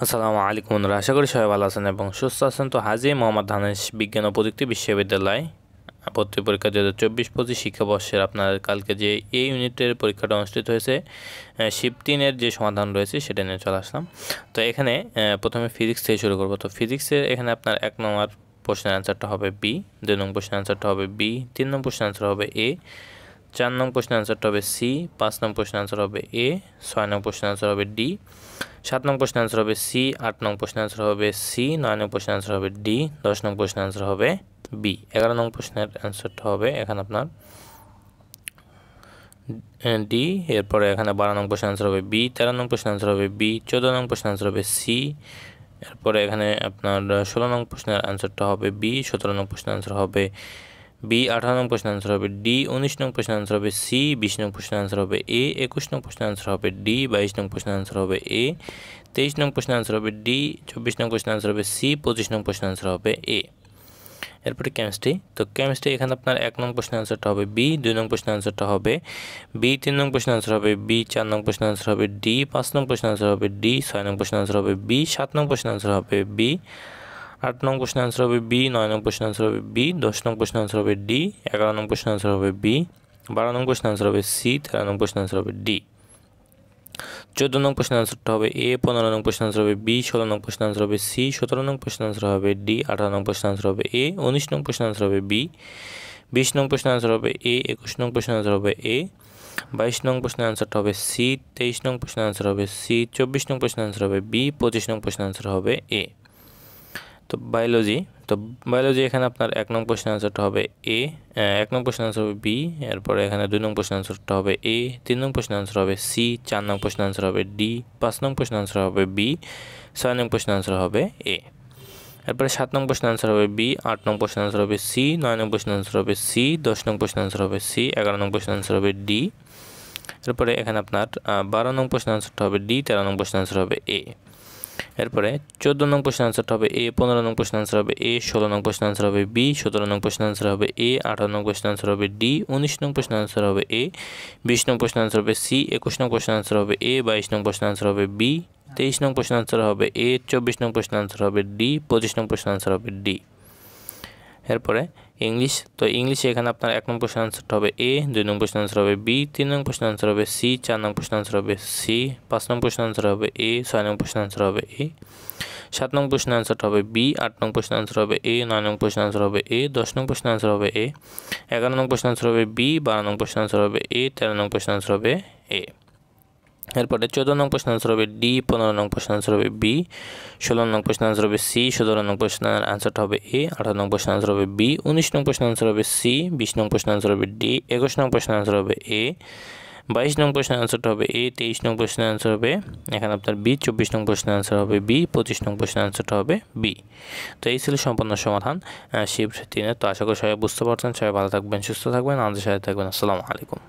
আসসালামু আলাইকুম বন্ধুরা, আশা করি সবাই ভালো আছেন এবং সুস্থ আছেন। তো হাজী মোহাম্মদ ধানেশ বিজ্ঞান ও প্রযুক্তি বিশ্ববিদ্যালয় ভর্তি পরীক্ষা 2024-25 শিক্ষাবর্ষের আপনার কালকে যে এই ইউনিটের পরীক্ষাটা অনুষ্ঠিত হয়েছে, শিফট 3-এর যে সমাধান রয়েছে সেটা নিয়ে চলে আসলাম। তো এখানে প্রথমে ফিজিক্স থেকে শুরু করব। তো ফিজিক্সের এখানে আপনার 1 নম্বর প্রশ্নের অ্যান্সারটা হবে বি, 2 নম্বর প্রশ্নের অ্যান্সারটা হবে বি, 3 নম্বর প্রশ্নের অ্যান্সার হবে এ, 4 নং প্রশ্নের অ্যান্সারটা হবে সি, 5 নং প্রশ্নের অ্যান্সার হবে এ, 6 নং প্রশ্নের অ্যান্সার হবে ডি, 7 নং প্রশ্নের অ্যান্সার হবে সি, 8 নং প্রশ্নের অ্যান্সার হবে সি, 9 নং প্রশ্নের অ্যান্সার হবে ডি, 10 নং প্রশ্নের অ্যান্সার হবে বি, 11 নং প্রশ্নের অ্যান্সারটা হবে এখানে আপনার ডি। এরপরে এখানে 12 নং প্রশ্নের অ্যান্সার হবে বি, 13 নং প্রশ্নের অ্যান্সার হবে বি, 14 নং প্রশ্নের অ্যান্সার হবে সি। এরপরে এখানে আপনার 16 নং প্রশ্নের অ্যান্সারটা হবে বি, 17 নং প্রশ্নের অ্যান্সার হবে বি, 18 নং প্রশ্নের অ্যান্সার হবে ডি, 19 নং প্রশ্নের অ্যান্সার হবে সি, 20 নং প্রশ্নের অ্যান্সার হবে এ, 21 নং প্রশ্নের অ্যান্সার হবে ডি, 22 নং প্রশ্নের অ্যান্সার হবে এ, 23 নং প্রশ্নের অ্যান্সার হবে ডি, 24 নং প্রশ্নের অ্যান্সার হবে সি, 25 নং প্রশ্নের অ্যান্সার হবে এ। এরপরে কেমিস্ট্রি। তো কেমিস্ট্রি এখানে আপনার 1 নং প্রশ্নের অ্যান্সারটা হবে বি, 2 নং প্রশ্নের অ্যান্সারটা হবে বি, 3 নং প্রশ্নের অ্যান্সার হবে বি, 4 নং প্রশ্নের অ্যান্সার হবে ডি, 5 নং প্রশ্নের অ্যান্সার হবে ডি, 6 নং প্রশ্নের অ্যান্সার হবে বি, 7 নং প্রশ্নের অ্যান্সার হবে বি, 8 নং প্রশ্নের অ্যান্সার হবে বি, 9 নং প্রশ্নের অ্যান্সার হবে বি, 10 নং প্রশ্নের অ্যান্সার হবে ডি, 11 নং প্রশ্নের অ্যান্সার হবে বি, 12 নং প্রশ্নের অ্যান্সার হবে সি, 13 নং প্রশ্নের অ্যান্সার হবে ডি, 14 নং প্রশ্নের অ্যান্সারটা হবে এ, 15 নং প্রশ্নের অ্যান্সার হবে বি, 16 নং প্রশ্নের অ্যান্সার হবে সি, 17 নং প্রশ্নের অ্যান্সার হবে ডি, 18 নং প্রশ্নের অ্যান্সার হবে এ, 19 নং প্রশ্নের অ্যান্সার হবে বি, 20 নং প্রশ্নের অ্যান্সার হবে এ, 21 নং প্রশ্নের অ্যান্সার হবে এ, 22 নং প্রশ্নের অ্যান্সারটা হবে সি, 23 নং প্রশ্নের অ্যান্সার হবে সি, 24 নং প্রশ্নের অ্যান্সার হবে বি, 25 নং প্রশ্নের অ্যান্সার হবে এ। তো বায়োলজি এখানে আপনার 1 নং প্রশ্নের অ্যান্সারটা হবে এ, 1 নং প্রশ্নের অ্যান্সার হবে বি, এরপরে এখানে 2 নং প্রশ্নের অ্যান্সারটা হবে এ, 3 নং প্রশ্নের অ্যান্সার হবে সি, 4 নং প্রশ্নের অ্যান্সার হবে ডি, 5 নং প্রশ্নের অ্যান্সার হবে বি, 6 নং প্রশ্নের অ্যান্সার হবে এ। এরপরে 7 নং প্রশ্নের অ্যান্সার হবে বি, 8 নং প্রশ্নের অ্যান্সার হবে সি, 9 নং প্রশ্নের অ্যান্সার হবে সি, 10 নং প্রশ্নের অ্যান্সার হবে সি, 11 নং প্রশ্নের অ্যান্সার হবে ডি। এরপরে এখানে আপনার 12 নং প্রশ্নের অ্যান্সারটা হবে ডি, 13 নং প্রশ্নের অ্যান্সার হবে এ। এরপরে 14 নং প্রশ্নের অ্যান্সারটা হবে এ, 15 নং প্রশ্নের অ্যান্সার হবে এ, 16 নং প্রশ্নের অ্যান্সার হবে বি, 17 নং প্রশ্নের অ্যান্সার হবে এ, 18 নং প্রশ্নের অ্যান্সার হবে ডি, 19 নং প্রশ্নের অ্যান্সার হবে এ, 20 নং প্রশ্নের অ্যান্সার হবে সি, 21 নং প্রশ্নের অ্যান্সার হবে এ, 22 নং প্রশ্নের অ্যান্সার হবে বি, 23 নং প্রশ্নের অ্যান্সার হবে এ, 24 নং প্রশ্নের অ্যান্সার হবে ডি, 25 নং প্রশ্নের অ্যান্সার হবে ডি। এরপরে ইংলিশ। তো ইংলিশে এখানে আপনার 1 নং প্রশ্নের অ্যান্সারটা হবে এ, 2 নং প্রশ্নের অ্যান্সার হবে বি, 3 নং প্রশ্নের অ্যান্সার হবে সি, 4 নং প্রশ্নের অ্যান্সার হবে সি, 5 নং প্রশ্নের অ্যান্সার হবে এ, 6 নং প্রশ্নের অ্যান্সার হবে এ, 7 নং প্রশ্নের অ্যান্সারটা হবে বি, 8 নং প্রশ্নের অ্যান্সার হবে এ, 9 নং প্রশ্নের অ্যান্সার হবে এ, 10 নং প্রশ্নের অ্যান্সার হবে এ, 11 নং প্রশ্নের অ্যান্সার হবে বি, 12 নং প্রশ্নের অ্যান্সার হবে এ, 13 নং প্রশ্নের অ্যান্সার হবে এ। এরপরে 14 নং প্রশ্নের অ্যান্সার হবে ডি, 15 নং প্রশ্নের অ্যান্সার হবে বি, 16 নং প্রশ্নের অ্যান্সার হবে সি, 17 নং প্রশ্নের অ্যান্সারটা হবে এ, 18 নং প্রশ্নের অ্যান্সার হবে বি, 19 নং প্রশ্নের অ্যান্সার হবে সি, 20 নং প্রশ্নের অ্যান্সার হবে ডি, 21 নং প্রশ্নের অ্যান্সার হবে এ, 22 নং প্রশ্নের অ্যান্সারটা হবে এ, 23 নং প্রশ্নের অ্যান্সার হবে এখানে আপনার বি, 24 নং প্রশ্নের অ্যান্সার হবে বি, 25 নং প্রশ্নের অ্যান্সারটা হবে বি। তো এই ছিল সম্পূর্ণ সমাধান শিফট 3-এর। তো আশা করি সবাই বুঝতে পারছেন। সবাই ভালো থাকবেন, সুস্থ থাকবেন, আমাদের সাথে থাকবেন। আসসালামু আলাইকুম।